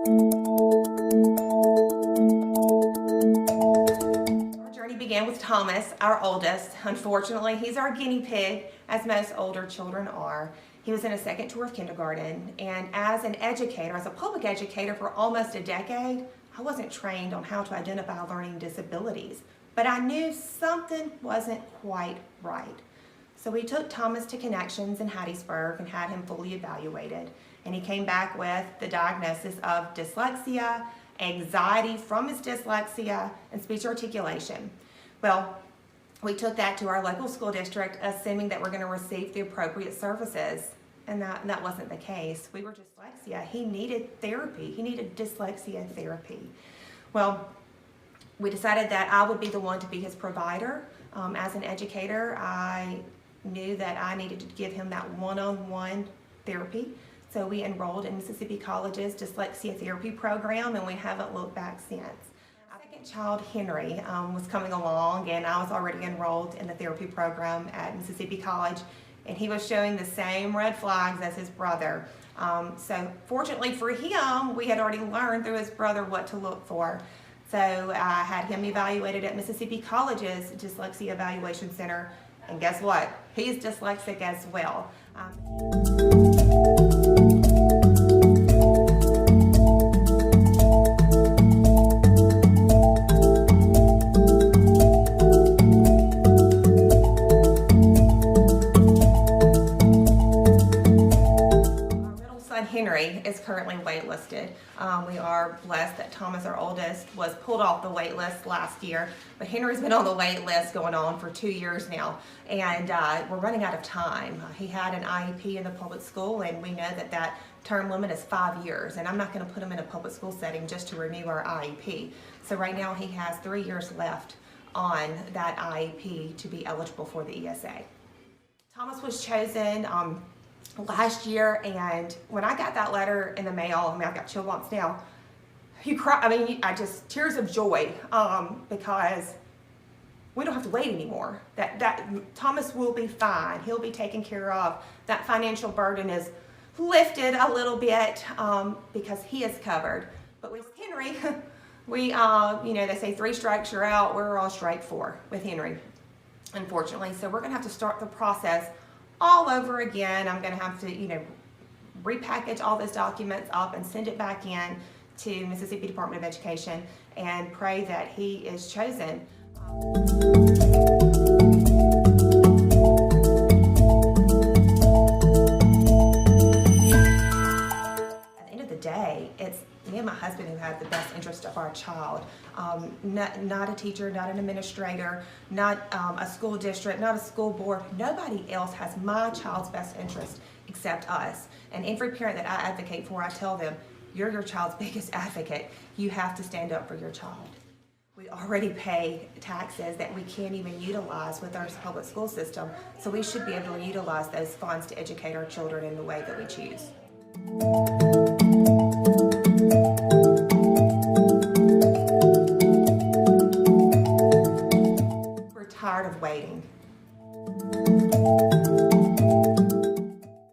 Our journey began with Thomas, our oldest. Unfortunately, he's our guinea pig, as most older children are. He was in his second tour of kindergarten, and as an educator, as a public educator for almost a decade, I wasn't trained on how to identify learning disabilities, but I knew something wasn't quite right. So we took Thomas to Connections in Hattiesburg and had him fully evaluated, and he came back with the diagnosis of dyslexia, anxiety from his dyslexia, and speech articulation. Well, we took that to our local school district, assuming that we're going to receive the appropriate services, and that wasn't the case. We were dyslexia. He needed therapy. He needed dyslexia therapy. Well, we decided that I would be the one to be his provider. As an educator, I knew that I needed to give him that one-on-one therapy. So we enrolled in Mississippi College's dyslexia therapy program, and we haven't looked back since. Our second child, Henry, was coming along, and I was already enrolled in the therapy program at Mississippi College, and he was showing the same red flags as his brother. So fortunately for him, we had already learned through his brother what to look for. So I had him evaluated at Mississippi College's Dyslexia Evaluation Center, and guess what? He's dyslexic as well. At Henry is currently waitlisted. We are blessed that Thomas, our oldest, was pulled off the wait list last year, but Henry's been on the wait list going on for 2 years now, and we're running out of time. He had an IEP in the public school, and we know that that term limit is 5 years, and I'm not going to put him in a public school setting just to renew our IEP. So right now he has 3 years left on that IEP to be eligible for the ESA. Thomas was chosen last year, and when I got that letter in the mail, I mean, I've got chill bumps now. You cry, I mean, I just, tears of joy, because we don't have to wait anymore. That Thomas will be fine. He'll be taken care of. That financial burden is lifted a little bit, because he is covered. But with Henry, we, you know, they say 3 strikes, you're out. We're on strike 4 with Henry, unfortunately. So we're gonna have to start the process all over again. I'm going to have to, you know, repackage all those documents up and send it back in to Mississippi Department of Education and pray that he is chosen. At the end of the day, it's me and my husband who have the best interest of our child. Not a teacher, not an administrator, not a school district, not a school board. Nobody else has my child's best interest except us. And every parent that I advocate for, I tell them, you're your child's biggest advocate. You have to stand up for your child. We already pay taxes that we can't even utilize with our public school system, so we should be able to utilize those funds to educate our children in the way that we choose.